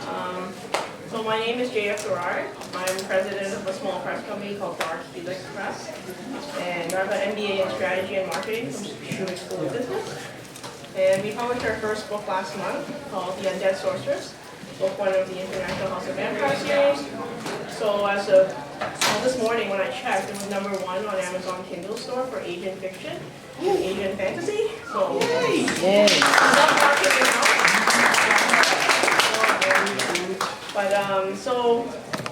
Um, so my name is J.F. Gerard. I'm president of a small press company called Dark Felix Press. And I have an MBA in strategy and marketing from Schumann School of Business. And we published our first book last month called The Undead Sorceress, book one of the International House of Vampire series. So as of this morning when I checked, it was #1 on Amazon Kindle store for Asian fiction and Asian fantasy. So Yay! But so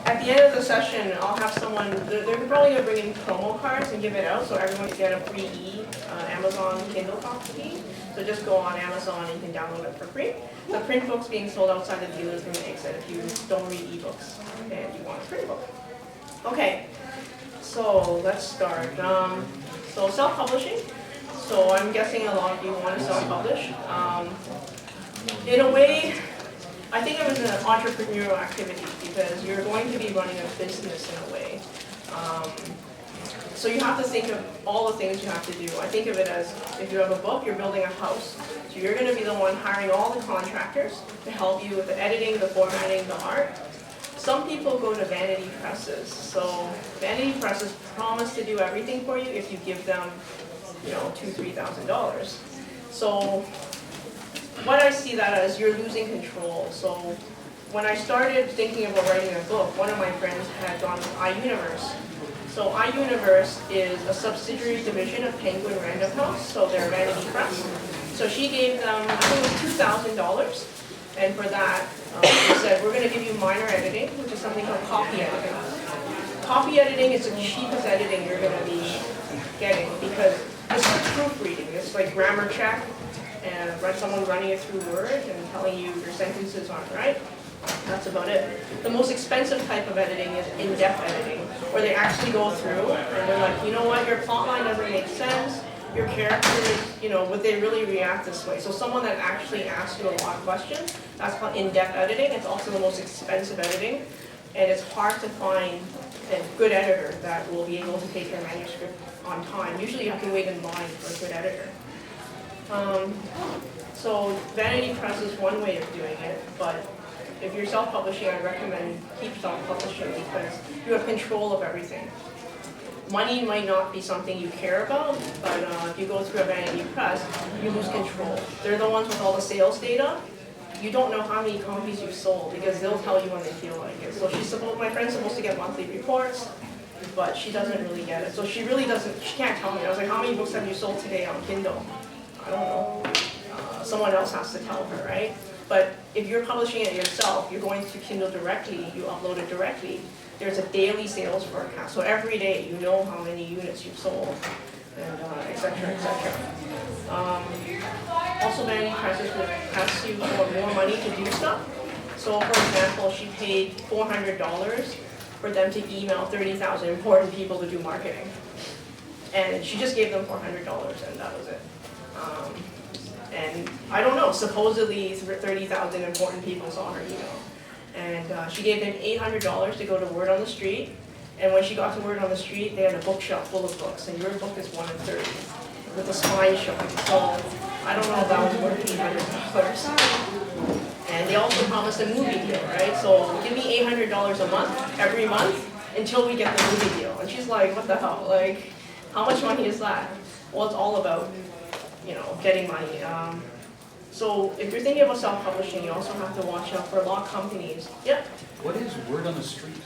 at the end of the session, I'll have someone, they're probably going to bring in promo cards and give it out so everyone can get a free Amazon Kindle copy. So just go on Amazon and you can download it for free. The print book's being sold outside the dealer's room exit if you don't read ebooks and you want a print book. Okay, so let's start. So self-publishing. So I'm guessing a lot of you want to self-publish. In a way, I think it was an entrepreneurial activity because you're going to be running a business in a way. So you have to think of all the things you have to do. I think of it as if you have a book, you're building a house. So you're going to be the one hiring all the contractors to help you with the editing, the formatting, the art. Some people go to vanity presses. So vanity presses promise to do everything for you if you give them, $2,000, $3,000. So what I see that as, you're losing control. So when I started thinking about writing a book, one of my friends had gone with iUniverse. So iUniverse is a subsidiary division of Penguin Random House, so they're vanity press. So she gave them, I think it was $2,000, and for that, she said, we're going to give you minor editing, which is something called copy editing. Copy editing is the cheapest editing you're going to be getting because it's like proofreading. It's like grammar check and someone running it through Word and telling you your sentences aren't right. That's about it. The most expensive type of editing is in-depth editing, where they actually go through and they're like, you know what, your plot line doesn't make sense, your characters, would they really react this way? So someone that actually asks you a lot of questions, that's called in-depth editing. It's also the most expensive editing, and it's hard to find a good editor that will be able to take your manuscript on time. Usually you have to wait in line for a good editor. So vanity press is one way of doing it, but if you're self-publishing, I recommend keep self-publishing because you have control of everything. Money might not be something you care about, but if you go through a vanity press, you lose control. They're the ones with all the sales data. You don't know how many copies you've sold because they'll tell you when they feel like it. So my friend's supposed to get monthly reports, but she doesn't really get it. So she can't tell me. I was like, how many books have you sold today on Kindle? I don't know. Someone else has to tell her, right? But if you're publishing it yourself, you're going to Kindle directly, you upload it directly. There's a daily sales forecast. So every day you know how many units you've sold, and et cetera, et cetera. Also, vanity presses will ask you for more money to do stuff. So for example, she paid $400 for them to email 30,000 important people to do marketing. And she just gave them $400 and that was it. And I don't know, supposedly 30,000 important people saw her email. And she gave them $800 to go to Word on the Street. And when she got to Word on the Street, they had a bookshelf full of books. And your book is 1 in 30 with a spine showing. So I don't know if that was worth $800. And they also promised a movie deal, right? So give me $800 a month, every month, until we get the movie deal. And she's like, what the hell? Like, how much money is that? Well, it's all about getting money. So if you're thinking about self-publishing, you also have to watch out for a lot of companies. Yep. What is Word on the Street?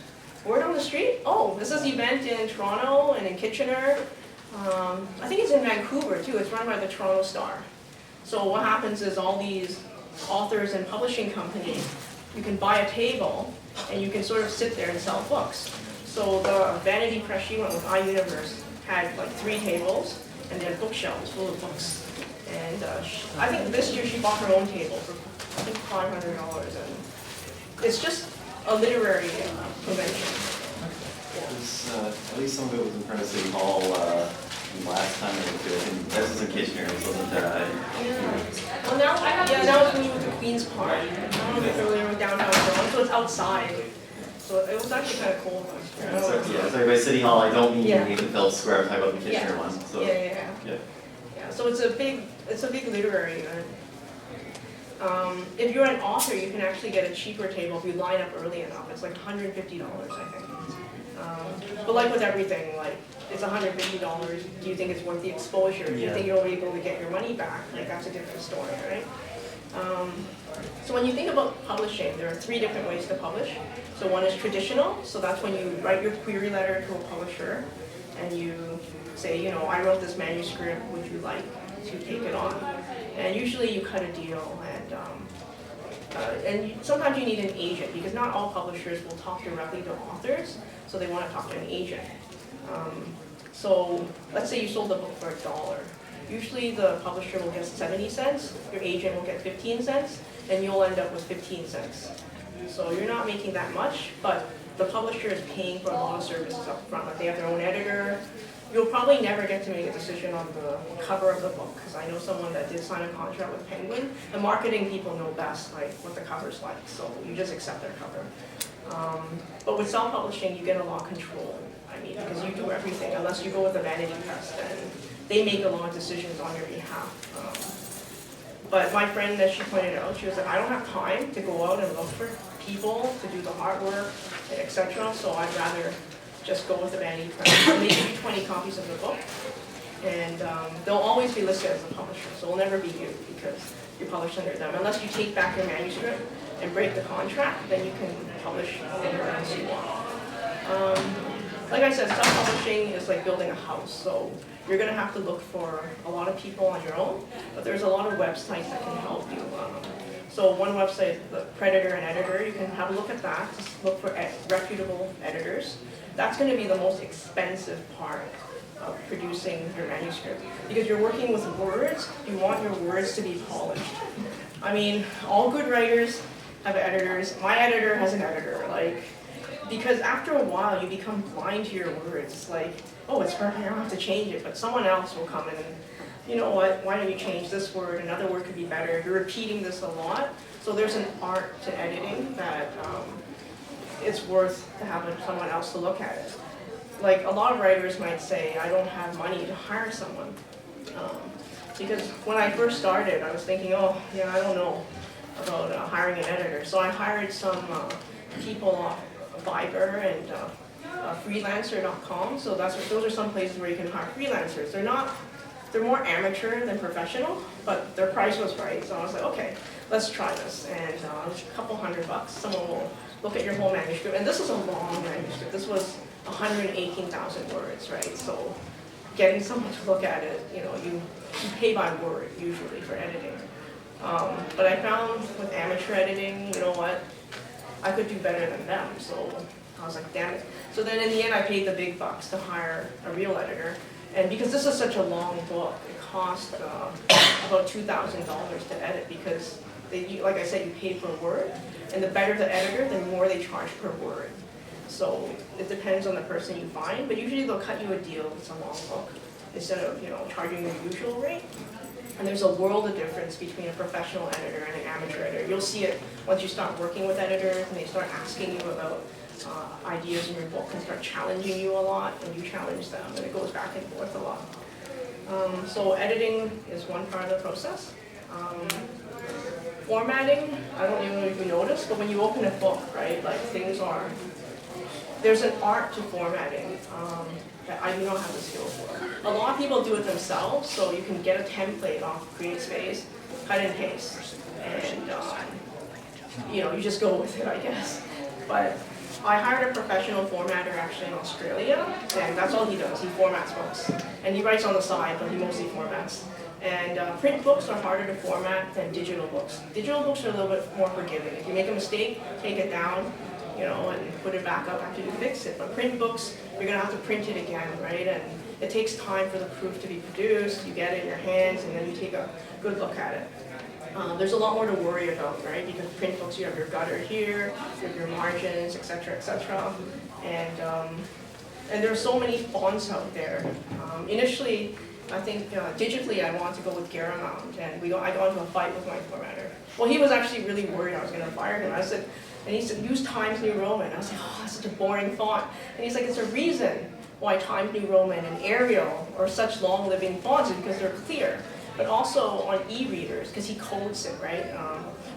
Word on the Street? Oh, this is an event in Toronto and in Kitchener. I think it's in Vancouver too. It's run by the Toronto Star. So what happens is all these authors and publishing companies, you can buy a table and you can sort of sit there and sell books. So the vanity press she went with iUniverse had like 3 tables and they had bookshelves full of books. And I think this year she bought her own table for I think $500, and it's just a literary convention. At least some of it was in front of City Hall last time I went to it, and this was in Kitchener, it wasn't Well, now it's moved to Queen's Park. I don't know if you're familiar with downtown Toronto, so it's outside. So it was actually kind of cool. Sorry, by City Hall, I don't mean Nathan Phelps Square, I'm talking about the Kitchener one. So, Yeah. So it's a big literary event. If you're an author, you can actually get a cheaper table if you line up early enough. It's like $150, I think. But like with everything, like it's $150. Do you think it's worth the exposure? Do you think you'll be able to get your money back? Like that's a different story, right? So when you think about publishing, there are 3 different ways to publish. So one is traditional, so that's when you write your query letter to a publisher and you say, you know, I wrote this manuscript, would you like to take it on? And usually you cut a deal, and sometimes you need an agent because not all publishers will talk directly to authors, so they want to talk to an agent. So let's say you sold the book for $1. Usually the publisher will get 70 cents, your agent will get 15 cents, and you'll end up with 15 cents. So you're not making that much, but the publisher is paying for a lot of services up front. Like they have their own editor. You'll probably never get to make a decision on the cover of the book, because I know someone that did sign a contract with Penguin. The marketing people know best, like what the cover's like, so you just accept their cover. But with self-publishing, you get a lot of control. I mean, because you do everything, unless you go with a vanity press, then they make a lot of decisions on your behalf. But my friend, as she pointed out, she was like, I don't have time to go out and look for people to do the hard work, etc. So I'd rather just go with the vanity press. They'll make you 20 copies of the book, and they'll always be listed as a publisher, so it'll never be you because you're published under them. Unless you take back your manuscript and break the contract, then you can publish anywhere else you want. Like I said, self-publishing is like building a house, so you're going to have to look for a lot of people on your own, but there's a lot of websites that can help you. So one website, the Predator and Editor, you can have a look at that. Just look for reputable editors. That's going to be the most expensive part of producing your manuscript, because you're working with words. You want your words to be polished. I mean, all good writers have editors. My editor has an editor, because after a while you become blind to your words. It's like, oh, it's perfect, I don't have to change it, but someone else will come in and, you know what, why don't you change this word, another word could be better, you're repeating this a lot. So there's an art to editing that it's worth to have someone else to look at it. Like a lot of writers might say, I don't have money to hire someone. Because when I first started, I was thinking, oh, yeah, I don't know about hiring an editor. So I hired some people off Fiverr and freelancer.com. So those are some places where you can hire freelancers. They're more amateur than professional, but their price was right. So I was like, okay, let's try this. And it was a couple $100. Someone will look at your whole manuscript. And this was a long manuscript. This was 118,000 words, right? So getting someone to look at it, you know, you pay by word usually for editing. But I found with amateur editing, you know what, I could do better than them. So I was like, damn it. So then in the end, I paid the big bucks to hire a real editor. And because this is such a long book, it cost about $2,000 to edit, because like I said, you pay per word. And the better the editor, the more they charge per word. So it depends on the person you find, but usually they'll cut you a deal if it's a long book, instead of, you know, charging your usual rate. And there's a world of difference between a professional editor and an amateur editor. You'll see it once you start working with editors and they start asking you about ideas in your book and start challenging you a lot, and you challenge them, and it goes back and forth a lot. So editing is one part of the process. Formatting, I don't know if you noticed, but when you open a book, right, like there's an art to formatting that I do not have the skill for. A lot of people do it themselves, so you can get a template off CreateSpace, cut and paste, and you know, you just go with it, I guess. But I hired a professional formatter actually in Australia, and that's all he does. He formats books, and he writes on the side, but he mostly formats. And print books are harder to format than digital books. Digital books are a little bit more forgiving. If you make a mistake, take it down, you know, and put it back up after you fix it. But print books, you're gonna have to print it again, right? And it takes time for the proof to be produced. You get it in your hands, and then you take a good look at it. There's a lot more to worry about, right? Because print books, you have your gutter here, you have your margins, etc., etc. And there are so many fonts out there. Initially, I think digitally I wanted to go with Garamond, and I got into a fight with my formatter. Well, he was actually really worried I was going to fire him. And he said, use Times New Roman. I was like, oh, that's such a boring font. And he's like, it's a reason why Times New Roman and Arial are such long-living fonts, is because they're clear. but also on e-readers, because he codes it, right?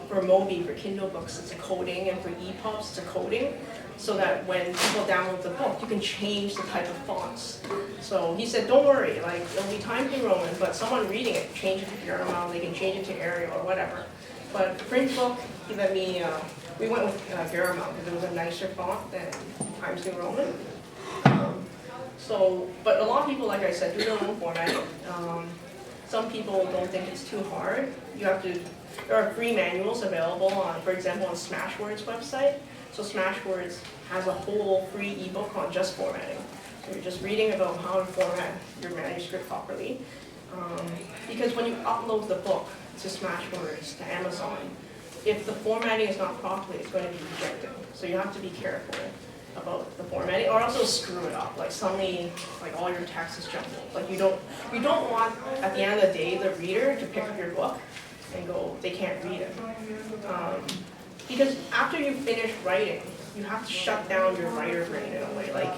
For Mobi, for Kindle books, it's a coding, and for EPUBs, it's a coding, so that when people download the book, you can change the type of fonts. So he said, don't worry, like, it'll be Times New Roman, but someone reading it, change it to Garamond, they can change it to Arial or whatever. But print book, he let me, we went with Garamond, because it was a nicer font than Times New Roman. But a lot of people, like I said, do their own formatting. Some people don't think it's too hard. There are free manuals available on, for example, on Smashwords website. So Smashwords has a whole free ebook on just formatting. So you're just reading about how to format your manuscript properly. Because when you upload the book to Smashwords, to Amazon, if the formatting is not properly, it's going to be rejected. So you have to be careful about the formatting, or else it'll screw it up. Like suddenly, like all your text is jumbled. Like you don't want, at the end of the day, the reader to pick up your book and go, they can't read it. Because after you finish writing, you have to shut down your writer brain in a way. Like,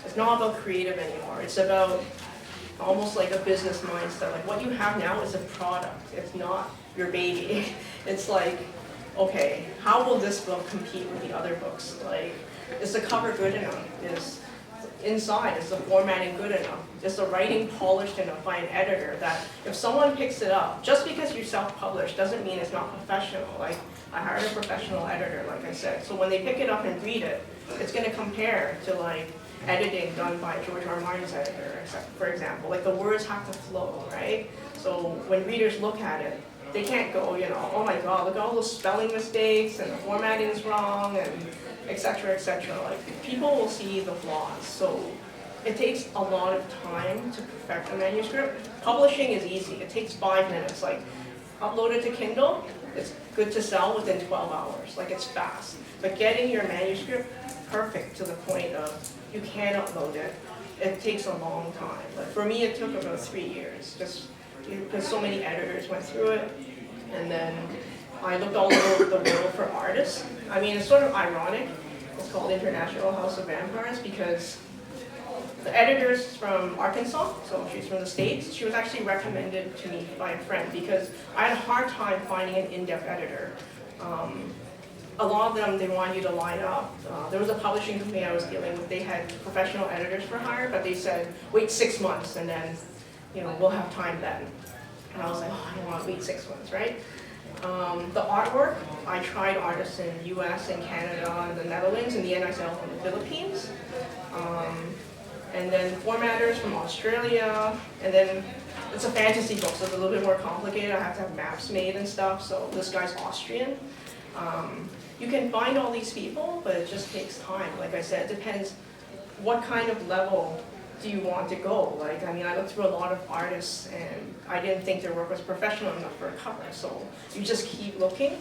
it's not about creative anymore. It's about almost like a business mindset. Like what you have now is a product. It's not your baby. It's like, okay, how will this book compete with the other books? Like, is the cover good enough? Is the formatting good enough? Is the writing polished enough by an editor that if someone picks it up, just because you self-publish doesn't mean it's not professional. Like, I hired a professional editor, like I said. So when they pick it up and read it, it's going to compare to like editing done by George R. Martin's editor, for example. Like the words have to flow, right? So when readers look at it, they can't go, oh my God, look at all those spelling mistakes and the formatting's wrong and et cetera, et cetera. Like people will see the flaws. So it takes a lot of time to perfect a manuscript. Publishing is easy. It takes 5 minutes. Like upload it to Kindle, it's good to sell within 12 hours. Like it's fast. But getting your manuscript perfect to the point of you can upload it, it takes a long time. Like for me, it took about 3 years, just because so many editors went through it. And then I looked all over the world for artists. I mean, it's sort of ironic. It's called International House of Vampires because the editor's from Arkansas, so she's from the States. She was actually recommended to me by a friend because I had a hard time finding an in-depth editor. A lot of them, they want you to line up. There was a publishing company I was dealing with. They had professional editors for hire, but they said, wait 6 months and then, we'll have time then. And I was like, I don't want to wait 6 months, right? The artwork, I tried artists in the US and Canada and the Netherlands. In the end, I settled on the Philippines. And then formatters from Australia. And then it's a fantasy book, so it's a little bit more complicated. I have to have maps made and stuff. So this guy's Austrian. You can find all these people, but it just takes time. Like I said, it depends what kind of level do you want to go. Like, I mean, I looked through a lot of artists and I didn't think their work was professional enough for a cover. So you just keep looking.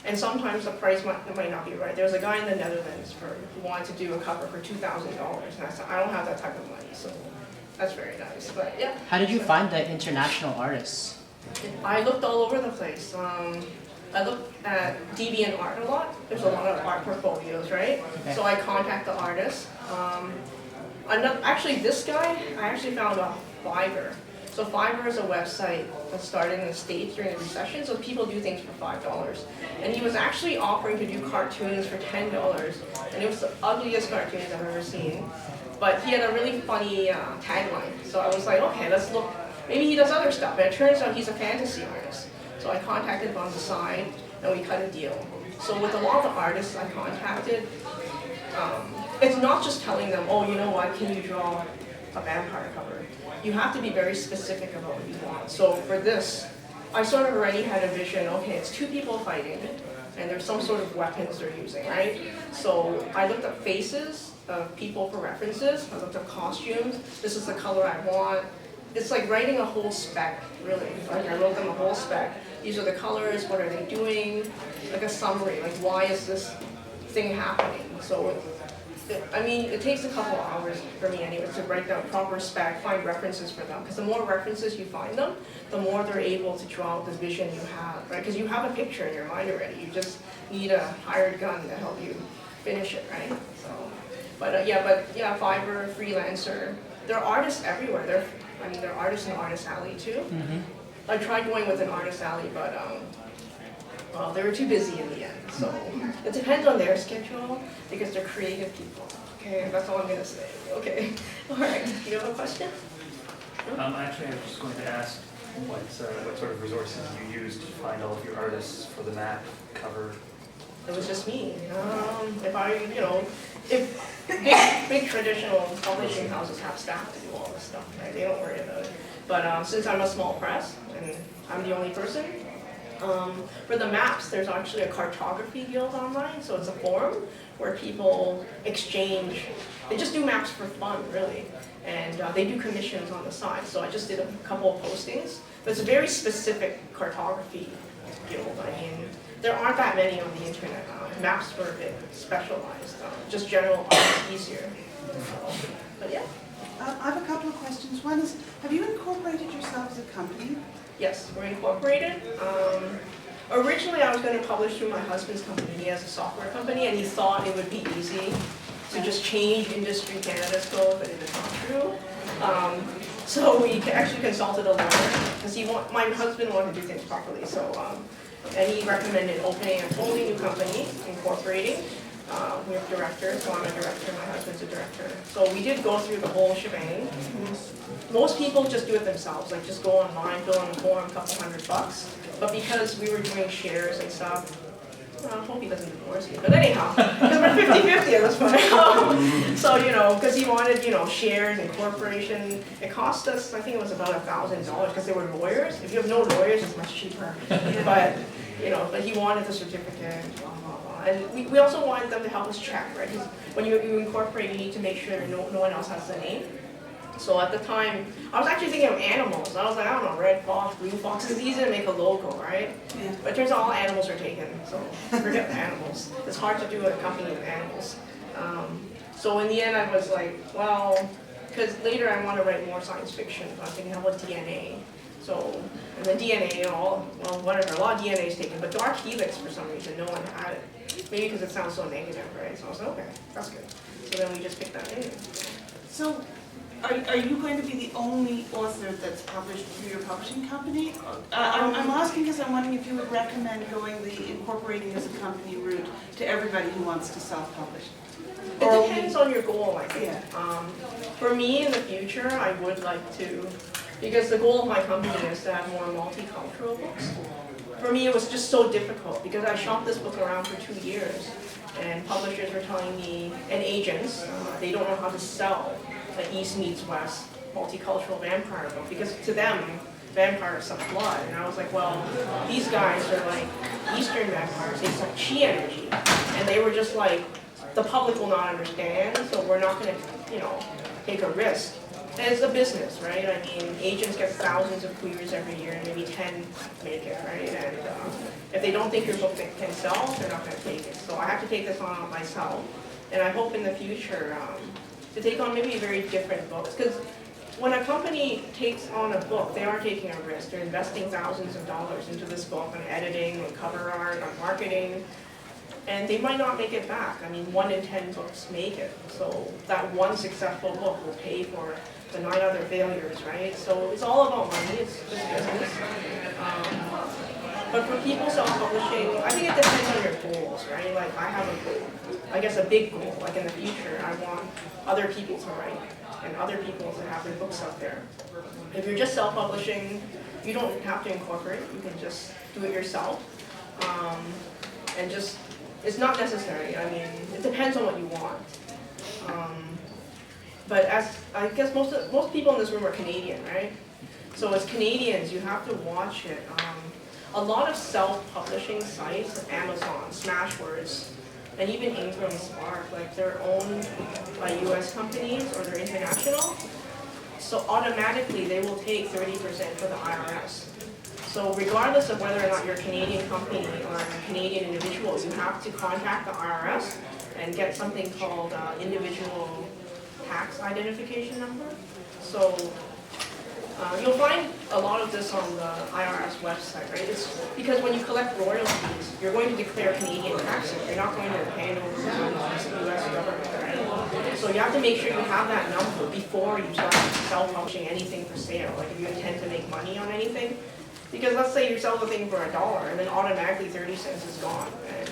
And sometimes the price might not be right. There was a guy in the Netherlands who wanted to do a cover for $2,000. And I said, I don't have that type of money. So that's very nice. But yeah. How did you find the international artists? I looked all over the place. I looked at DeviantArt a lot. There's a lot of art portfolios, right? Okay. So I contact the artists. Actually, this guy, I actually found on Fiverr. So Fiverr is a website that started in the States during the recession, so people do things for $5. And he was actually offering to do cartoons for $10, and it was the ugliest cartoons I've ever seen. But he had a really funny tagline, so I was like, okay, let's look. Maybe he does other stuff, and it turns out he's a fantasy artist. So I contacted him on the side, and we cut a deal. So with a lot of the artists I contacted, it's not just telling them, oh, you know what, can you draw a vampire cover? You have to be very specific about what you want. So for this, I sort of already had a vision, okay, it's 2 people fighting, and there's some sort of weapons they're using, right? So I looked up faces of people for references. I looked up costumes. This is the color I want. It's like writing a whole spec, really. Like I wrote them a whole spec. These are the colors, what are they doing? Like a summary, like why is this thing happening? So, it takes a couple hours for me anyway to write down proper spec, find references for them. Because the more references you find them, the more they're able to draw out the vision you have, right? Because you have a picture in your mind already. You just need a hired gun to help you finish it, right? So, but Fiverr, freelancer. There are artists everywhere. There are artists in Artist Alley too. I tried going with an artist alley, but, well, they were too busy in the end, so. It depends on their schedule, because they're creative people, okay, that's all I'm gonna say, okay? All right, do you have a question? Actually, I was just going to ask what sort of resources you used to find all of your artists for the map cover. It was just me. If I, if big traditional publishing houses have staff to do all this stuff, right? They don't worry about it. But since I'm a small press and I'm the only person, for the maps, there's actually a cartography guild online, so it's a forum where people exchange. They just do maps for fun, really, and they do commissions on the side. So I just did a couple of postings. But it's a very specific cartography guild. I mean, there aren't that many on the internet. Maps were a bit specialized. Just general art is easier. But yeah. I have a couple of questions. One is, have you incorporated yourself as a company? Yes, we're incorporated. Originally, I was going to publish through my husband's company. He has a software company, and he thought it would be easy to just change Industry Canada scope, but it is not true. So we actually consulted a lawyer, because my husband wanted to do things properly. So, and he recommended opening a totally new company, incorporating. We have directors, so I'm a director, my husband's a director. So we did go through the whole shebang. Most people just do it themselves, like just go online, fill in a form, $200. But because we were doing shares and stuff, I hope he doesn't divorce me, but anyhow, because we're 50-50 at this point. So, because he wanted, shares and corporation, it cost us, I think it was about $1,000, because they were lawyers. If you have no lawyers, it's much cheaper. But, but he wanted the certificate, blah, blah, blah. And we also wanted them to help us check, right? Because when you incorporate, you need to make sure no one else has the name. So at the time, I was actually thinking of animals. I was like, I don't know, red fox, blue fox. It's easy to make a logo, right? Yeah. But it turns out all animals are taken, so forget the animals. It's hard to do a company with animals. So in the end, I was like, well, because later I want to write more science fiction. So I'm thinking, how about DNA? So, and then DNA, whatever, a lot of DNA is taken. But dark helix, for some reason, no one had it. Maybe because it sounds so negative, right? So I was like, okay, that's good. So then we just picked that name. So, are you going to be the only author that's published through your publishing company? I'm asking because I'm wondering if you would recommend going the incorporating as a company route to everybody who wants to self-publish. It depends on your goal, I think. Yeah. For me, in the future, I would like to, because the goal of my company is to have more multicultural books. For me, it was just so difficult because I shopped this book around for 2 years, and publishers were telling me, and agents, they don't know how to sell the East meets West multicultural vampire book, because to them, vampires suck blood. And I was like, well, these guys are like Eastern vampires, they suck chi energy. And they were just like, the public will not understand, so we're not going to, take a risk. And it's a business, right? I mean, agents get thousands of queries every year, and maybe 10 make it, right? And if they don't think your book can sell, they're not going to take it. So I have to take this on myself. And I hope in the future to take on maybe very different books. Because when a company takes on a book, they are taking a risk. They're investing thousands of dollars into this book on editing, on cover art, on marketing. And they might not make it back. I mean, 1 in 10 books make it. So that one successful book will pay for the 9 other failures, right? So it's all about money, it's just business. But for people self-publishing, I think it depends on your goals, right? Like I have a goal, I guess a big goal, like in the future, I want other people to write and other people to have their books out there. If you're just self-publishing, you don't have to incorporate, you can just do it yourself. And just, it's not necessary. I mean, it depends on what you want. But as I guess most people in this room are Canadian, right? So as Canadians, you have to watch it. A lot of self-publishing sites, Amazon, Smashwords, and even Ingram Spark, like they're owned by US companies or they're international. So automatically they will take 30% for the IRS. So regardless of whether or not you're a Canadian company or a Canadian individual, you have to contact the IRS and get something called individual tax identification number. So you'll find a lot of this on the IRS website, right? It's because when you collect royalties, you're going to declare Canadian taxes. You're not going to hand over the money to the US government, right? So you have to make sure you have that number before you start self-publishing anything for sale. Like if you intend to make money on anything, Because let's say you sell the thing for $1 and then automatically 30 cents is gone and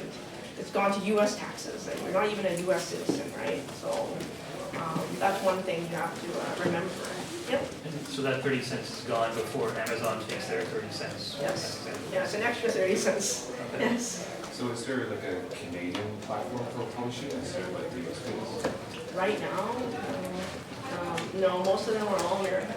it's gone to US taxes and you're not even a US citizen, right? So that's one thing you have to remember. Yep. And so that 30 cents is gone before Amazon takes their 30 cents. Yes. Yeah, it's an extra 30 cents. Okay. Yes. So is there like a Canadian platform for publishing? Is there like the States? Right now, no, most of them are all American.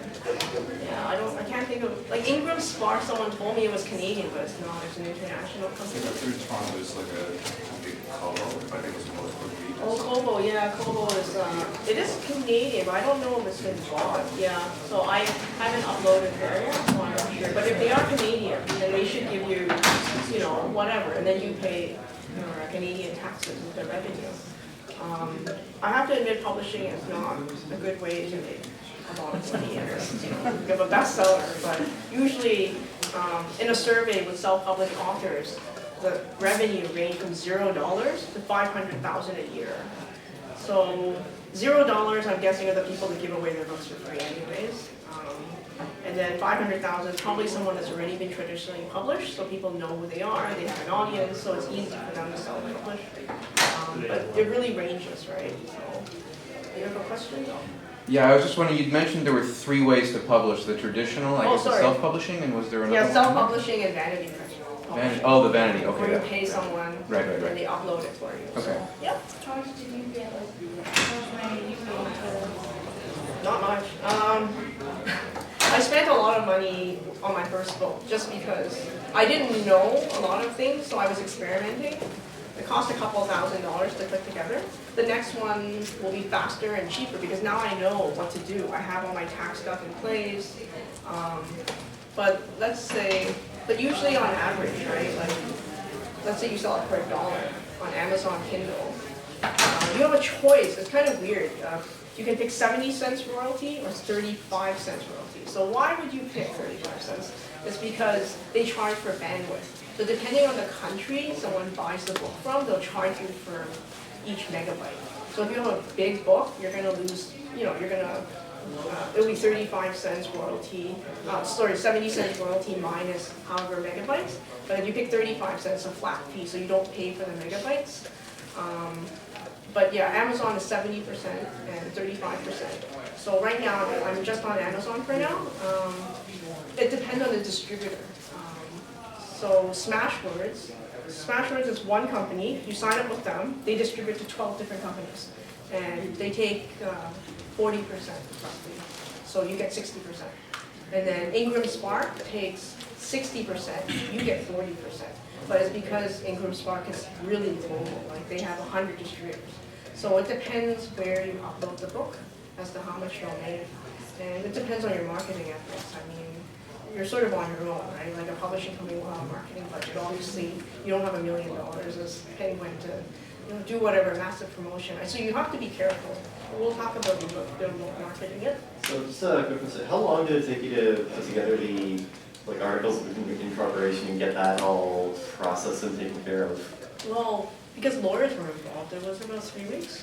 Yeah, I can't think of, like Ingram Spark, someone told me it was Canadian, but it's not, it's an international I company. think through Toronto there's like a big Kobo, I think it's more for readers. Oh, Kobo, yeah, Kobo is, it is Canadian, but I don't know if it's been bought, yeah. So I haven't uploaded there yet, so I'm not sure. But if they are Canadian, then they should give you, you know, whatever, and then you pay your Canadian taxes with the revenue. I have to admit, publishing is not a good way to make a lot of money. You have a bestseller, but usually in a survey with self-published authors, the revenue range from $0 to $500,000 a year. So $0, I'm guessing, are the people that give away their books for free anyways. And then 500,000 is probably someone that's already been traditionally published, so people know who they are, they have an audience, so it's easy for them to self-publish. But it really ranges, right? So, you have a question? Yeah, I was just wondering, you'd mentioned there were 3 ways to publish, the traditional, I Oh, guess the sorry. self-publishing, and was there another Yeah, one? self-publishing and vanity press. Vanity, oh, the vanity, Where okay. you yeah. pay someone Right, right, and right. they upload it for you. Okay. So, yep. How much did you get, like, how much money did you pay Not much. I spent a lot of money on my first book just because I didn't know a lot of things, so I was experimenting. It cost a couple $1,000s to put together. The next one will be faster and cheaper because now I know what to do. I have all my tax stuff in place. But let's say, but usually on average, right? Like, let's say you sell it for $1 on Amazon Kindle. You have a choice. It's kind of weird. You can pick 70 cents royalty or 35 cents royalty. So why would you pick 35 cents? It's because they charge for bandwidth. So depending on the country someone buys the book from, they'll charge you for each megabyte. So if you have a big book, you're gonna lose, it'll be 35 cents royalty, 70 cents royalty minus however megabytes. But if you pick 35 cents, a flat fee, so you don't pay for the megabytes. But yeah, Amazon is 70% and 35%. So right now, I'm just on Amazon for now. It depends on the distributor. So Smashwords is one company. You sign up with them. They distribute to 12 different companies. And they take 40% roughly. So you get 60%. And then Ingram Spark takes 60%. You get 40%. But it's because Ingram Spark is really global. Like they have 100 distributors. So it depends where you upload the book as to how much you'll make. And it depends on your marketing efforts. I mean, you're sort of on your own, right? Like a publishing company will have a marketing budget. Obviously, you don't have $1 million as Penguin to do whatever massive promotion. So you have to be careful. We'll talk about the marketing it. So just a quick question, how long did it take you to put together the articles of incorporation and get that all processed and taken care of? Well, because lawyers were involved, it was about 3 weeks.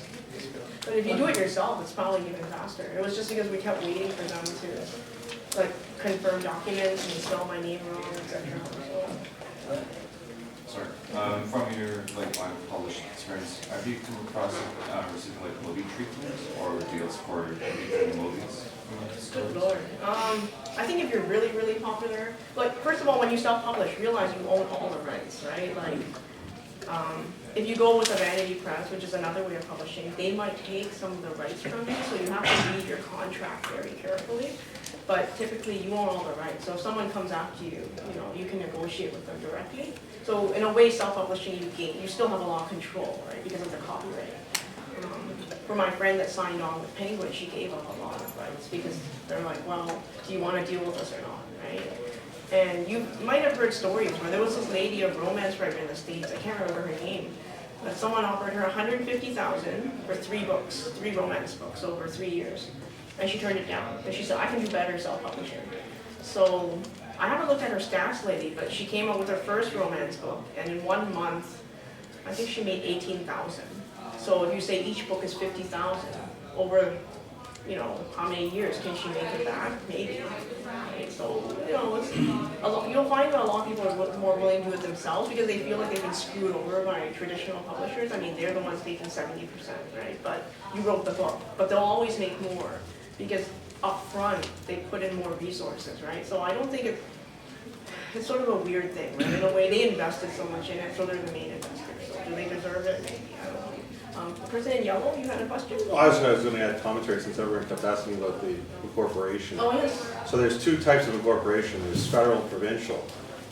But if you do it yourself, it's probably even faster. It was just because we kept waiting for them to confirm documents and spell my name wrong, etc. So, Sorry, from your line of published experience, have you come across receiving movie treatments or deals for making movies? good lord. I think if you're really, really popular, first of all, when you self-publish, realize you own all the rights, right? If you go with a vanity press, which is another way of publishing, they might take some of the rights from you, so you have to read your contract very carefully. But typically, you own all the rights. So if someone comes after you, you can negotiate with them directly. So in a way, self-publishing, you still have a lot of control, right, because of the copyright. For my friend that signed on with Penguin, she gave up a lot of rights because they're like, well, do you want to deal with us or not, right? And you might have heard stories where there was this lady, a romance writer in the States, I can't remember her name, but someone offered her $150,000 for 3 books, 3 romance books over 3 years. And she turned it down, and she said, I can do better self-publishing. So I haven't looked at her stats lately, but she came up with her first romance book, and in 1 month, I think she made $18,000. So if you say each book is $50,000, over you know, how many years can she make it back? Maybe. Right? So, you know, you'll find that a lot of people are more willing to do it themselves because they feel like they've been screwed over by traditional publishers. I mean, they're the ones taking 70%, right? But you wrote the book, but they'll always make more because up front they put in more resources, right? So I don't think it's sort of a weird thing, right? In a way, they invested so much in it, so they're the main investor. So do they deserve it? Maybe, I don't know. The person in yellow, you had a question? Well, I was going to add commentary since everyone kept asking about the incorporation. Oh, yes. So there's two types of incorporation. There's federal and provincial.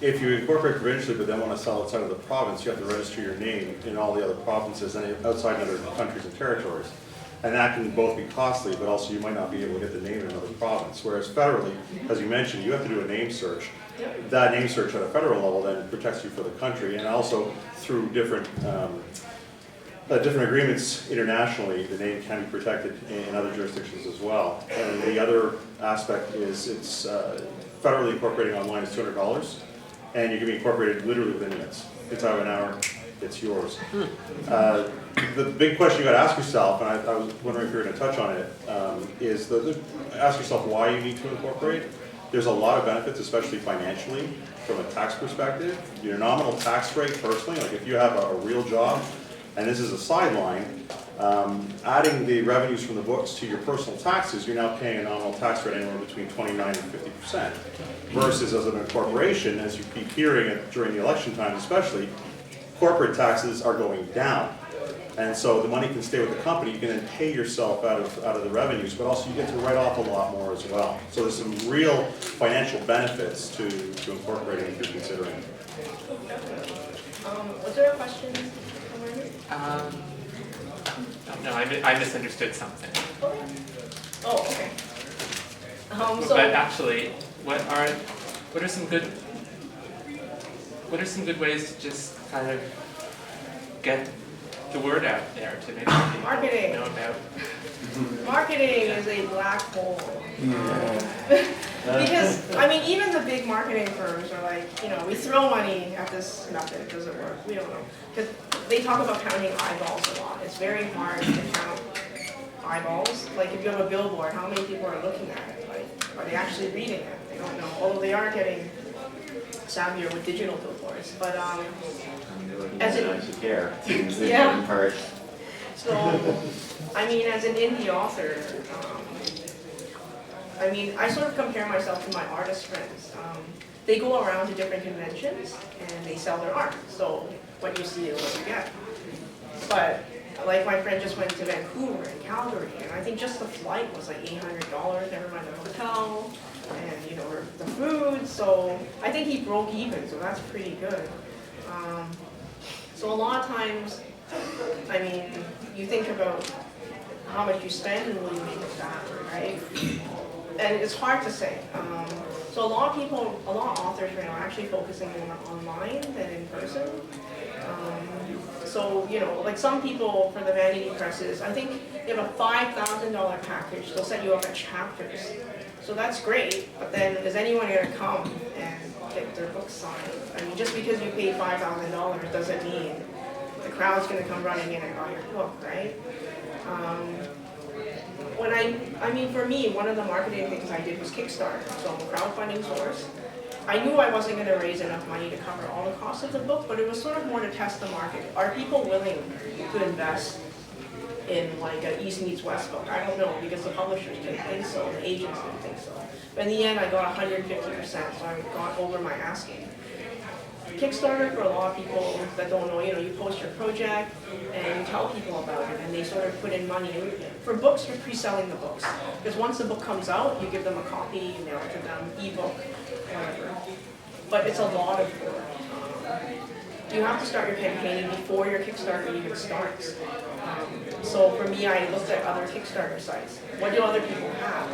If you incorporate provincially but then want to sell outside of the province, you have to register your name in all the other provinces and outside in other countries and territories. And that can both be costly, but also you might not be able to get the name in another province. Whereas federally, as you mentioned, you have to do a name search. That name search at a federal level then protects you for the country, and also through different agreements internationally, the name can be protected in other jurisdictions as well. And the other aspect is it's federally incorporating online is $200, and you can be incorporated literally within minutes. It's out of an hour, it's yours. The big question you got to ask yourself, and I was wondering if you're going to touch on it, is ask yourself why you need to incorporate. There's a lot of benefits, especially financially, from a tax perspective. Your nominal tax rate personally, like if you have a real job, and this is a sideline, adding the revenues from the books to your personal taxes, you're now paying a nominal tax rate anywhere between 29 and 50%. Versus as an incorporation, as you keep hearing it during the election time especially, corporate taxes are going down. And so the money can stay with the company, you can then pay yourself out of the revenues, but also you get to write off a lot more as well. So there's some real financial benefits to incorporating if you're considering it. Was there a question? No, I misunderstood something. Okay. Oh, okay. But actually, what are some good ways to just kind of get the word out there to make people Marketing. know about? Marketing is a black hole. Because, I mean, even the big marketing firms are like, you know, we throw money at this method, does it work? We don't know. Because they talk about counting eyeballs a lot. It's very hard to count eyeballs. Like if you have a billboard, how many people are looking at it? Like, are they actually reading it? They don't know. Although they are getting savvier with digital billboards. But as an care, is the Yeah. important part. So, I mean, as an indie author, I mean, I sort of compare myself to my artist friends. They go around to different conventions and they sell their art. So what you see is what you get. But like my friend just went to Vancouver and Calgary, and I think just the flight was like $800, never mind the hotel, and you know, the food. So I think he broke even, so that's pretty good. So a lot of times, I mean, you think about how much you spend and will you make it back, right? And it's hard to say. So a lot of authors right now are actually focusing more online than in person. So, you know, like some people for the vanity presses, I think they have a $5,000 package. They'll set you up at chapters. So that's great, but then is anyone going to come and get their book signed? I mean, just because you paid $5,000 doesn't mean the crowd's going to come running in and buy your book, right? I mean, for me, one of the marketing things I did was Kickstarter, so I'm a crowdfunding source. I knew I wasn't going to raise enough money to cover all the costs of the book, but it was sort of more to test the market. Are people willing to invest in like an East meets West book? I don't know, because the publishers didn't think so, the agents didn't think so. But in the end, I got 150%, so I got over my asking. Kickstarter, for a lot of people that don't know, you know, you post your project and you tell people about it and they sort of put in money. For books, you're pre-selling the books. Because once the book comes out, you give them a copy, you mail it to them, ebook, whatever. But it's a lot of work. You have to start your campaigning before your Kickstarter even starts. So for me, I looked at other Kickstarter sites. What do other people have?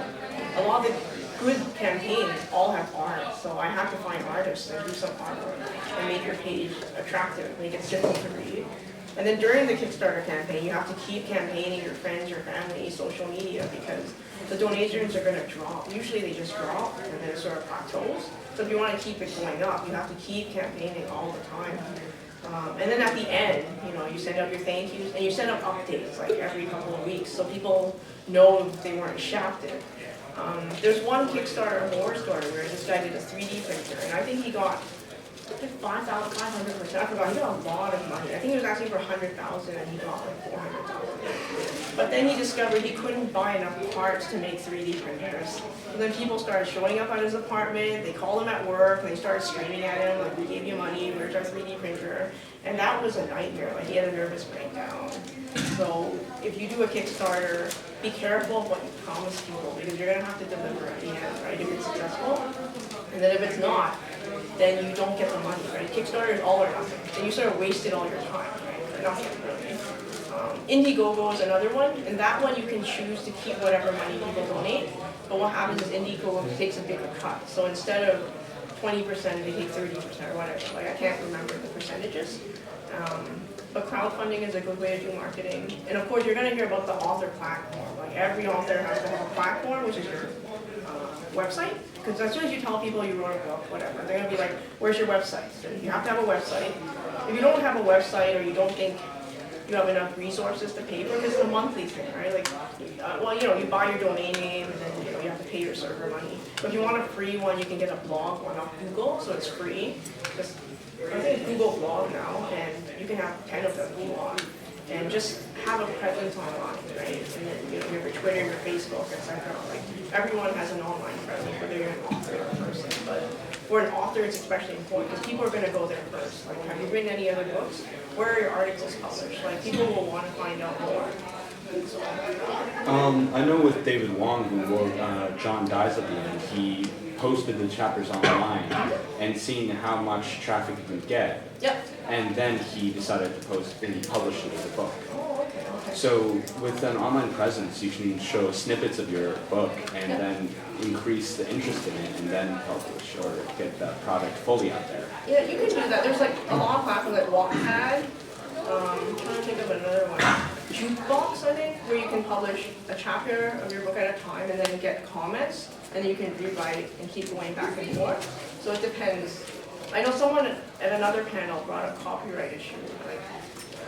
A lot of the good campaigns all have art, so I have to find artists and do some artwork and make your page attractive, make it simple to read. And then during the Kickstarter campaign, you have to keep campaigning your friends, your family, social media, because the donations are going to drop. Usually they just drop and then it sort of plateaus. So if you want to keep it going up, you have to keep campaigning all the time. And then at the end, you send out your thank yous, and you send out updates like every couple of weeks, so people know they weren't shafted. There's one Kickstarter horror story where this guy did a 3D printer, and I think he got like 500%. I forgot, he got a lot of money. I think he was asking for 100,000 and he got like 400,000. But then he discovered he couldn't buy enough parts to make 3D printers. And then people started showing up at his apartment, they called him at work, and they started screaming at him, like, we gave you money, where's our 3D printer? And that was a nightmare, like he had a nervous breakdown. So if you do a Kickstarter, be careful of what you promise people, because you're gonna have to deliver at the end, right, if it's successful. And then if it's not, then you don't get the money, right? Kickstarter is all or nothing. Then you sort of wasted all your time, right, for nothing, really. Indiegogo is another one, and that one you can choose to keep whatever money people donate. But what happens is Indiegogo takes a bigger cut. So instead of 20%, they take 30% or whatever. Like, I can't remember the percentages. But crowdfunding is a good way to do marketing. And of course, you're going to hear about the author platform. Like, every author has to have a platform, which is your website. Because as soon as you tell people you wrote a book, whatever, they're going to be like, where's your website? So you have to have a website. If you don't have a website, or you don't think you have enough resources to pay for, because it's a monthly thing, right? Like, you buy your domain name, and then you have to pay your server money. But if you want a free one, you can get a blog one off Google, so it's free. Just, I think Google Blog now, and you can have 10 of them if you want. And just have a presence online, right? And then you have your Twitter, your Facebook, etc. Like, everyone has an online presence, whether you're an author or a person. But for an author, it's especially important because people are going to go there first. Like, have you written any other books? Where are your articles published? Like, people will want to find out more. So, I know with David Wong, who wrote John Dies at the End, he posted the chapters online and seeing how much traffic he could get. Yep. And then he decided to post and he published it as a book. Oh, okay. So with an online presence, you can show snippets of your book and then increase the interest in it and then publish or get the product fully out there. Yeah, you can do that. There's like a lot of platforms like Wattpad. I'm trying to think of another one. Jukebox, I think, where you can publish a chapter of your book at a time and then get comments, and then you can rewrite and keep going back and forth. So it depends. I know someone at another panel brought a copyright issue. Like,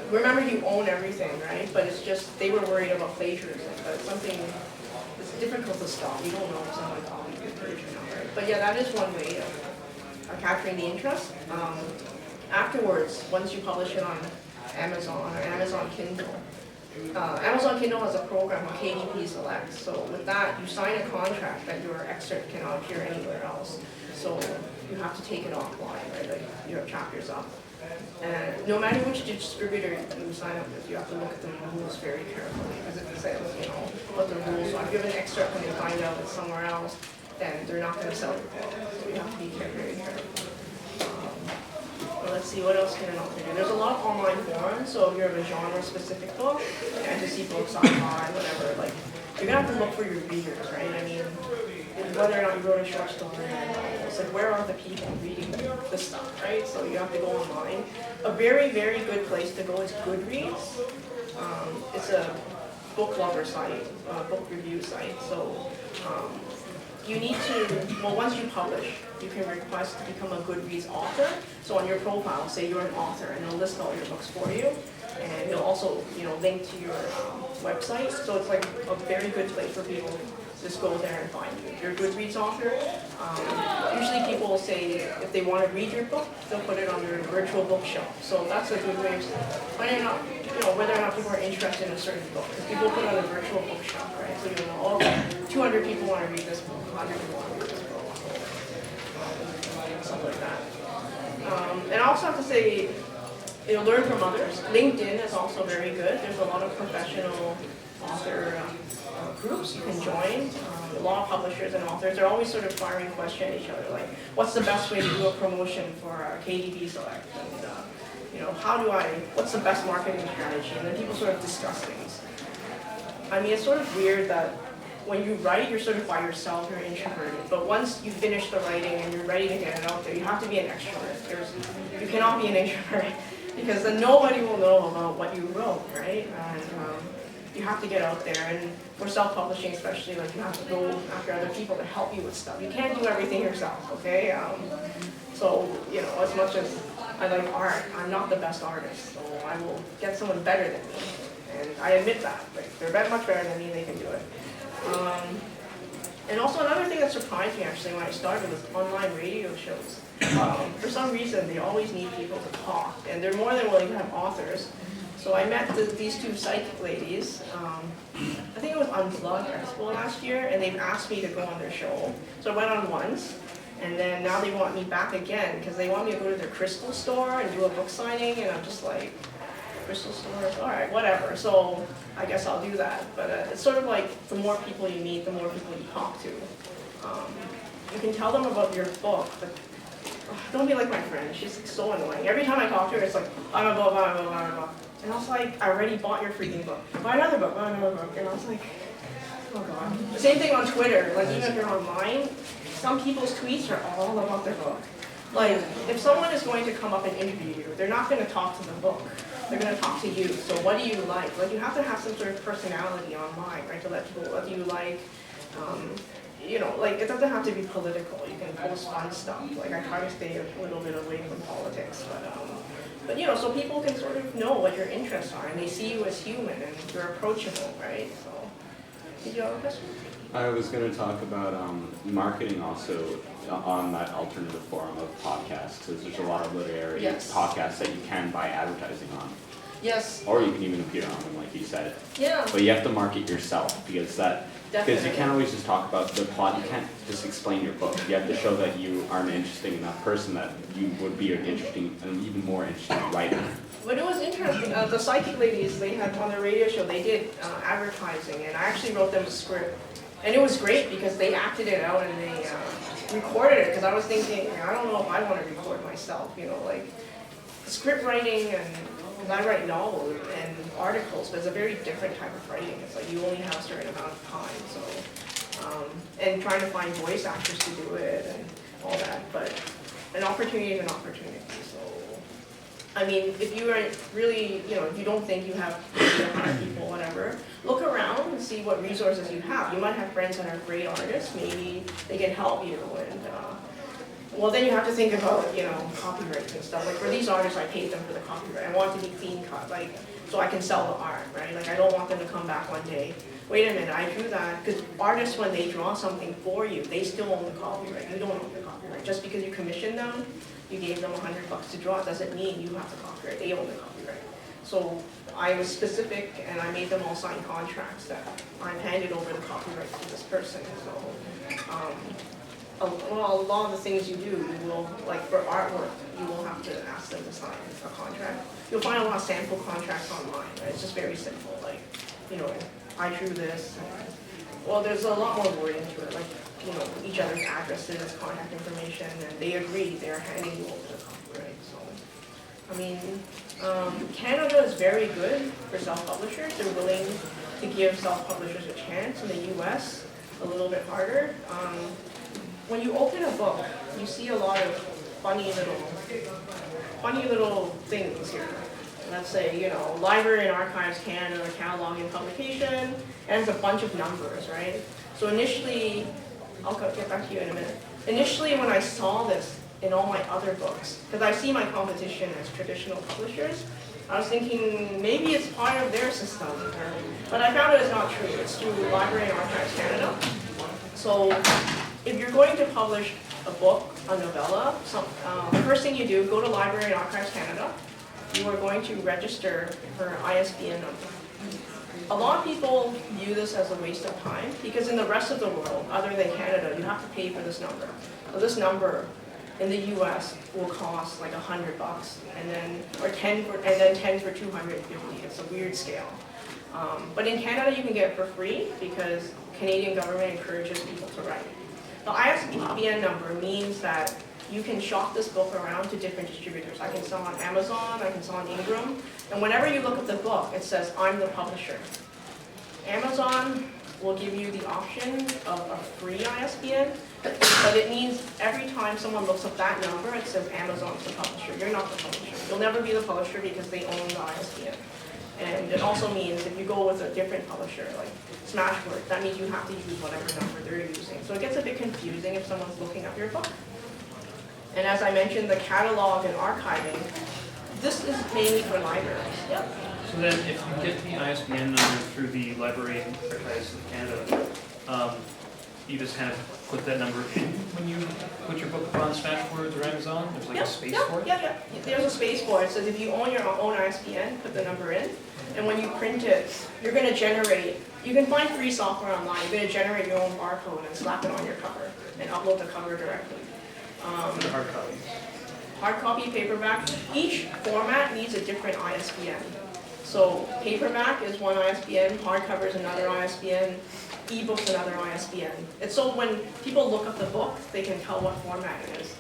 remember, you own everything, right? But it's just they were worried about plagiarism. But it's something it's difficult to stop. You don't know if someone copied your page or not, right? But yeah, that is one way of capturing the interest. Afterwards, once you publish it on Amazon or Amazon Kindle. Amazon Kindle has a program called KDP Select. So with that, you sign a contract that your excerpt cannot appear anywhere else. So you have to take it offline, right? Like, your chapter's up. And no matter which distributor you sign up with, you have to look at the rules very carefully, because it says, what the rules are. If you have an excerpt and they find out it's somewhere else, then they're not going to sell your book. So you have to be very careful. Let's see, what else can an author do? There's a lot of online forums, so if you have a genre-specific book, fantasy books, sci-fi, whatever, like, you're gonna have to look for your readers, right? I mean, whether or not you wrote a short story, it's like, where are the people reading this stuff, right? So you have to go online. A very, very good place to go is Goodreads. It's a book lover site, book review site, so you need to, well, once you publish, you can request to become a Goodreads author. So on your profile, say you're an author, and they'll list all your books for you. And they'll also, link to your website. So it's like a very good place for people to just go there and find you. If you're a Goodreads author, usually people will say if they want to read your book, they'll put it on their virtual bookshelf. So that's a good way of finding out, whether or not people are interested in a certain book. Because people put it on a virtual bookshelf, right? So you know, okay, 200 people want to read this book, 100 people want to read this book. Stuff like that. And I also have to say, learn from others. LinkedIn is also very good. There's a lot of professional author groups you can join. A lot of publishers and authors are always sort of firing question at each other, like, what's the best way to do a promotion for KDP Select? And, what's the best marketing strategy? And then people sort of discuss things. I mean, it's sort of weird that when you write, you're sort of by yourself, you're introverted. But once you finish the writing and you're ready to get it out there, you have to be an extrovert. You cannot be an introvert, because then nobody will know about what you wrote, right? And you have to get out there. And for self-publishing especially, like, you have to go after other people to help you with stuff. You can't do everything yourself, okay? So, as much as I like art. I'm not the best artist, so I will get someone better than me. And I admit that. Like, they're much better than me, they can do it. And also another thing that surprised me actually when I started was online radio shows. For some reason, they always need people to talk, and they're more than willing to have authors. So I met these two psychic ladies, I think it was Unplugged Expo last year, and they've asked me to go on their show. So I went on once, and then now they want me back again, because they want me to go to their crystal store and do a book signing, and I'm just like, crystal store, all right, whatever. So I guess I'll do that. But it's sort of like the more people you meet, the more people you talk to. You can tell them about your book, but don't be like my friend. She's like so annoying. Every time I talk to her, it's like, I'm a book, I'm a book, I'm a book. And I was like, I already bought your freaking book. Buy another book, buy another book. And I was like, oh god. The same thing on Twitter. Like even if you're online, some people's tweets are all about their book. Like if someone is going to come up and interview you, they're not going to talk to the book. They're going to talk to you. So what do you like? Like you have to have some sort of personality online, right? To let people know what do you like. You know, like it doesn't have to be political. You can post fun stuff. Like I try to stay a little bit away from politics, but you know, so people can sort of know what your interests are, and they see you as human, and you're approachable, right? So, did you have a question? I was going to talk about marketing also on that alternative forum of podcasts, because there's a lot of literary podcasts that you can buy advertising on. Yes. Or you can even appear on them, like you said. Yeah. But you have to market yourself, because you can't always just talk about the plot. You can't just explain your book. You have to show that you are an interesting enough person that you would be an even more interesting writer. But it was interesting. The psychic ladies, they had on their radio show, they did advertising, and I actually wrote them a script. And it was great because they acted it out and they recorded it, because I was thinking, I don't know if I want to record myself, you know, like script writing, and I write novels and articles, but it's a very different type of writing. It's like you only have a certain amount of time, so, and trying to find voice actors to do it and all that, but an opportunity is an opportunity, so. I mean, if you are really, you know, if you don't think you have to hire people, whatever, look around and see what resources you have. You might have friends that are great artists, maybe they can help you, and well, then you have to think about, you know, copyright and stuff. Like for these artists, I paid them for the copyright. I want it to be clean cut, like, so I can sell the art, right? Like I don't want them to come back one day. Wait a minute, I drew that, because artists, when they draw something for you, they still own the copyright. You don't own the copyright. Just because you commissioned them, you gave them $100 to draw, it doesn't mean you have the copyright. They own the copyright. So I was specific, and I made them all sign contracts that I'm handed over the copyright to this person. So, well, a lot of the things you do, you will, like for artwork, you will have to ask them to sign a contract. You'll find a lot of sample contracts online, right? It's just very simple, like, you know, I drew this, and, well, there's a lot more wording to it, like, you know, each other's addresses, contact information, and they agree they're handing you over the copyright, so. I mean, Canada is very good for self-publishers. They're willing to give self-publishers a chance. In the US, a little bit harder. When you open a book, you see a lot of funny little things here. Let's say, you know, Library and Archives Canada, catalog and publication, and it's a bunch of numbers, right? So initially, I'll get back to you in a minute. Initially, when I saw this in all my other books, because I see my competition as traditional publishers, I was thinking maybe it's part of their system, but I found it's not true. It's through Library and Archives Canada. So if you're going to publish a book, a novella, the first thing you do, go to Library and Archives Canada. You are going to register for ISBN number. A lot of people view this as a waste of time because in the rest of the world, other than Canada, you have to pay for this number. So this number in the US will cost like $100 and then, or 10 for, and then 10 for 250. It's a weird scale. But in Canada, you can get it for free because Canadian government encourages people to write. The ISBN number means that you can shop this book around to different distributors. I can sell on Amazon, I can sell on Ingram, and whenever you look at the book, it says, I'm the publisher. Amazon will give you the option of a free ISBN, but it means every time someone looks up that number, it says Amazon's the publisher. You're not the publisher. You'll never be the publisher because they own the ISBN. And it also means if you go with a different publisher, like Smashwords, that means you have to use whatever number they're using. So it gets a bit confusing if someone's looking up your book. And as I mentioned, the catalog and archiving, this is mainly for libraries. Yep. So then if you get the ISBN number through the Library and Archives of Canada, you just kind of put that number in when you put your book up on Smashwords or Amazon? There's like a space for it? Yeah. There's a space for it. It says if you own your own ISBN, put the number in. And when you print it, you're going to generate, you can find free software online. You're going to generate your own barcode and slap it on your cover and upload the cover directly. For the hard copy. Hard copy, paperback, each format needs a different ISBN. So paperback is one ISBN, hardcover is another ISBN, ebook's another ISBN. It's so when people look up the book, they can tell what format it is.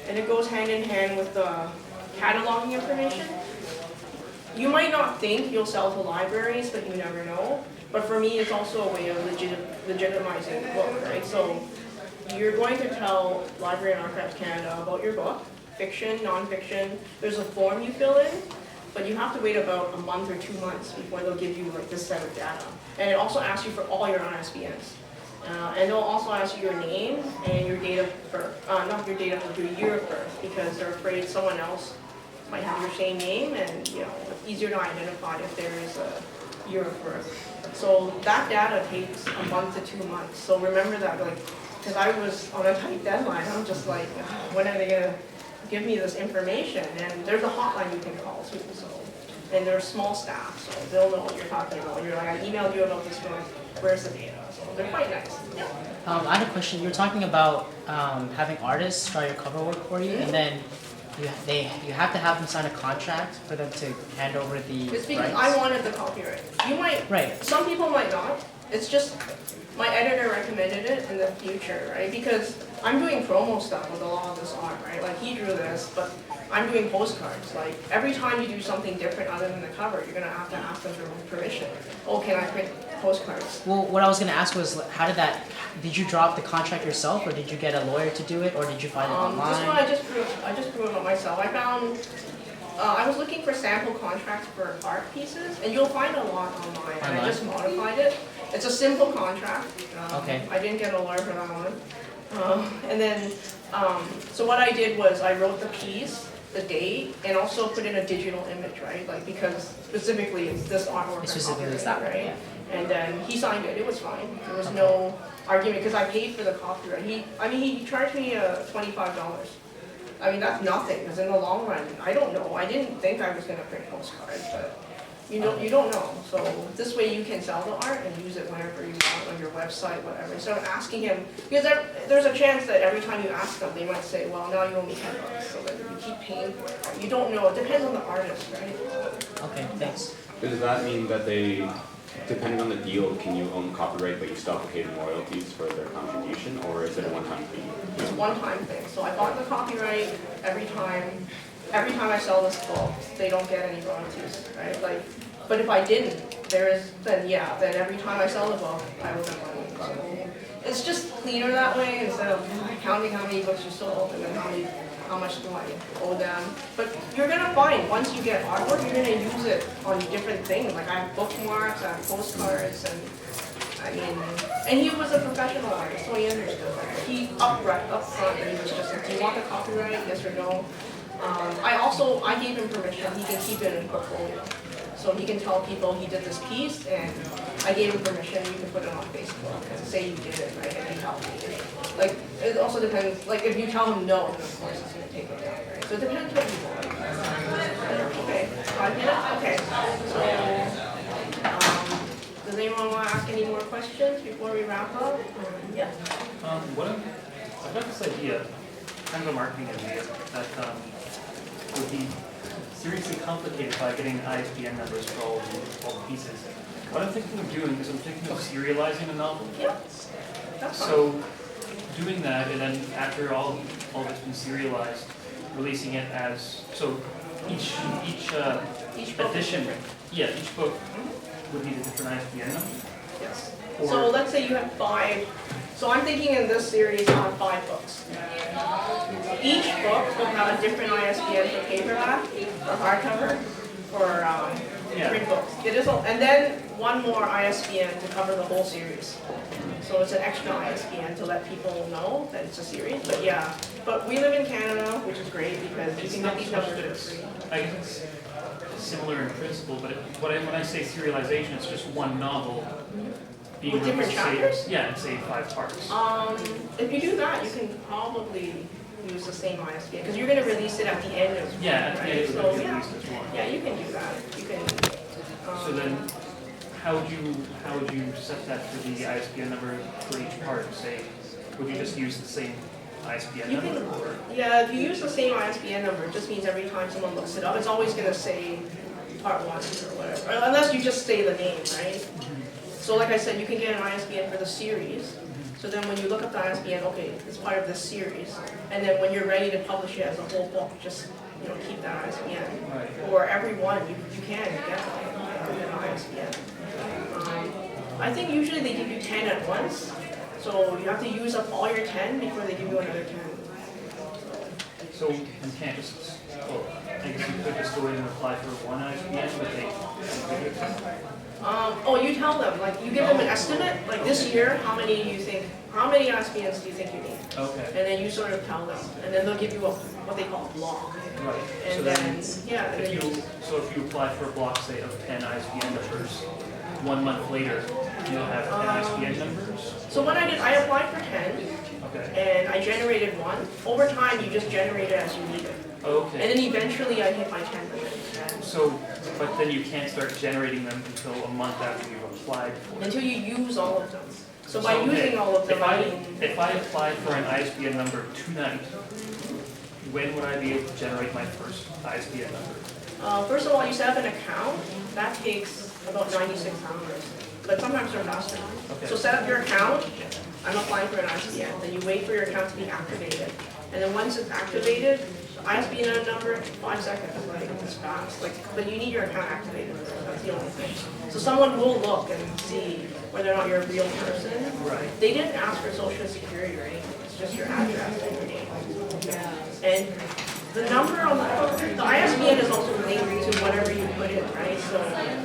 And it goes hand in hand with the cataloging information. You might not think you'll sell to libraries, but you never know. But for me, it's also a way of legitimizing the book, right? So you're going to tell Library and Archives Canada about your book, fiction, nonfiction. There's a form you fill in, but you have to wait about a month or 2 months before they'll give you like this set of data. And it also asks you for all your ISBNs. And they'll also ask you your name and your date of birth, not your date of birth, your year of birth, because they're afraid someone else might have your same name, and you know, it's easier to identify if there is a year of birth. So that data takes a month to 2 months. So remember that, like, because I was on a tight deadline, I'm just like, when are they gonna give me this information? And there's a hotline you can call too, so. And they're small staff, so they'll know what you're talking about. You're like, I emailed you about this book, where's the data? So they're quite nice. Yeah. I had a question. You were talking about having artists draw your cover work for you, and then you have to have them sign a contract for them to hand over the It's because rights? I wanted the copyright. You might, Right. some people might not. It's just, my editor recommended it in the future, right? Because I'm doing promo stuff with a lot of this art, right? Like he drew this, but I'm doing postcards. Like every time you do something different other than the cover, you're gonna have to ask them for permission. Oh, can I print postcards? Well, what I was going to ask was, did you draw up the contract yourself, or did you get a lawyer to do it, or did you find it online? This one I just drew it up myself. I found, I was looking for sample contracts for art pieces, and you'll find a lot online. And I just modified it. It's a simple contract. Okay. I didn't get a lawyer for that one. And then, so what I did was I wrote the piece, the date, and also put in a digital image, right? Like because specifically it's this artwork. Specifically it's that, right? yeah. And then he signed it. It was fine. There was no argument because I paid for the copyright. He charged me $25. I mean that's nothing because in the long run, I don't know. I didn't think I was gonna print postcards, but you don't know. So this way you can sell the art and use it whenever you want on your website, whatever. Instead of asking him, because there's a chance that every time you ask them, they might say, well, now you owe me $10, so that you keep paying for it. Right? You don't know. It depends on the artist, right? Okay, thanks. Does that mean that they, depending on the deal, can you own copyright but you still have to pay them royalties for their contribution, or is it a one-time fee? It's a one-time thing. So I bought the copyright every time I sell this book, they don't get any royalties, right? Like, but if I didn't, then every time I sell the book, I owe them money. So it's just cleaner that way instead of counting how many books you sold and then how much do I owe them. But you're gonna find once you get artwork, you're gonna use it on different things. Like I have bookmarks, I have postcards, and I mean, and he was a professional artist, so he understood. Like he up front, and he was just like, do you want the copyright? Yes or no? I gave him permission. He can keep it in a portfolio. So he can tell people he did this piece, and I gave him permission. You can put it on Facebook and say you did it, right? And you tell me. Like, it also depends. Like, if you tell him no, then of course he's going to take it down, right? So it depends what you want. Okay, 5 minutes? Okay. So, does anyone want to ask any more questions before we wrap up? Yeah. I've got this idea, kind of a marketing idea, that would be seriously complicated by getting ISBN numbers for all the pieces. What I'm thinking of doing is I'm thinking of serializing a novel. Yeah. That's fine. So doing that, and then after all of it's been serialized, releasing it as, so each book edition, yeah, each book would need a different ISBN number. Yes. Or- So let's say you have 5. So I'm thinking in this series I'll have 5 books. Each book will have a different ISBN for paperback, for hardcover, for Yeah. print books. It is, and then one more ISBN to cover the whole series. So it's an extra ISBN to let people know that it's a series, but yeah. But we live in Canada, which is great because you It's can not get these so much numbers that for it's, free. I guess it's similar in principle, but when I say serialization, it's just one novel being With different released, say- chapters? Yeah, and say 5 parts. If you do that, you can probably use the same ISBN, because you're gonna release it at the end of, Yeah, at the end, right? it So, would be yeah, released as one. yeah, you can do that. You can, So then, how would you set that for the ISBN number for each part? Say, would you just use the same ISBN You number, can- or? yeah, if you use the same ISBN number, it just means every time someone looks it up, it's always gonna say part 1 or whatever, unless you just say the name, right? So like I said, you can get an ISBN for the series. So then when you look up the ISBN, okay, it's part of this series. And then when you're ready to publish it as a whole book, just, keep that ISBN. Right. Or every one, you can get an ISBN. I think usually they give you 10 at once. So you have to use up all your 10 before they give you another 10. So you can't just, well, I guess you could just go in and apply for one ISBN, but they give it. You tell them, like, you give them an estimate, like this year, how many ISBNs do you think you need? Okay, And then you sort of tell them, and then they'll give you what they call a block. right. So And then, then, yeah, and then if you apply for a block, say, of 10 ISBN numbers, 1 month later, you'll have 10 ISBN numbers? so what I did, I applied for 10, Okay, and I generated 1. Over time, you just generate it as you need it. And okay. then eventually I hit my 10 limit. So, but then you can't start generating them until a month after you've applied for it. Until you use all of them. So by okay, using all of them, I mean, If I apply for an ISBN number tonight, when would I be able to generate my first ISBN number? first of all, you set up an account. That takes about 96 hours. But sometimes they're faster. Okay. So set up your account. I'm applying for an ISBN. Then you wait for your account to be activated. And then once it's activated, ISBN number, 5 seconds, like, it's fast, like, but you need your account activated, that's the only thing. So someone will look and see whether or not you're a real person. Right. They didn't ask for social security or anything, it's just your address and your name. And the number on the ISBN is also linked to whatever you put in, right? So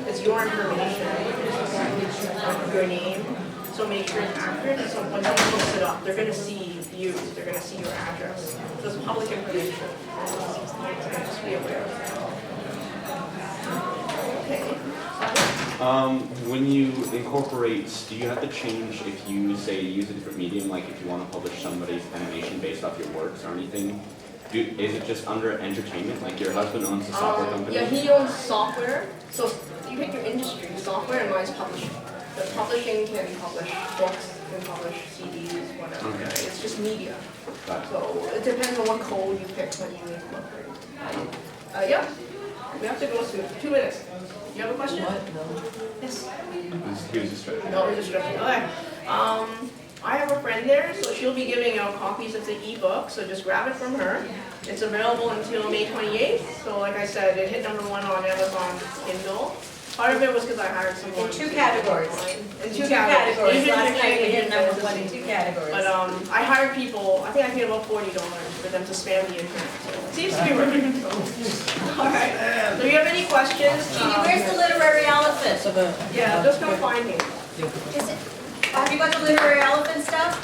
it's your information, your name, so make sure it's accurate, and so when someone looks it up, they're gonna see you, they're gonna see your address. So it's public information. Just be aware of that. Okay. When you incorporate, do you have to change if you say use a different medium, like if you want to publish somebody's animation based off your works or anything? Is it just under entertainment, like your husband owns a software company? Yeah, he owns software, so you pick your industry, software and mine's publishing. The publishing can publish books, can publish CDs, whatever, Okay. right? It's just media. Got it. So it depends on what code you pick when you incorporate. Yeah, we have to go through 2 minutes. You have a question? Yes. He was just trying to- No, we're just joking. Okay. I have a friend there, so she'll be giving out copies of the ebook, so just grab it from her. It's available until May 28th, so like I said, it hit #1 on Amazon Kindle. Part of it was because I hired someone. In 2 categories. In 2 categories. Asian Last night we fiction hit and #1 in 2 categories. But I hired people, I think I paid about $40 for them to spam the internet, so it seems to be working. Alright, so you have any questions? Jeannie, where's the literary elephant? Yeah, just come find me. Is it, have you got the literary elephant stuff?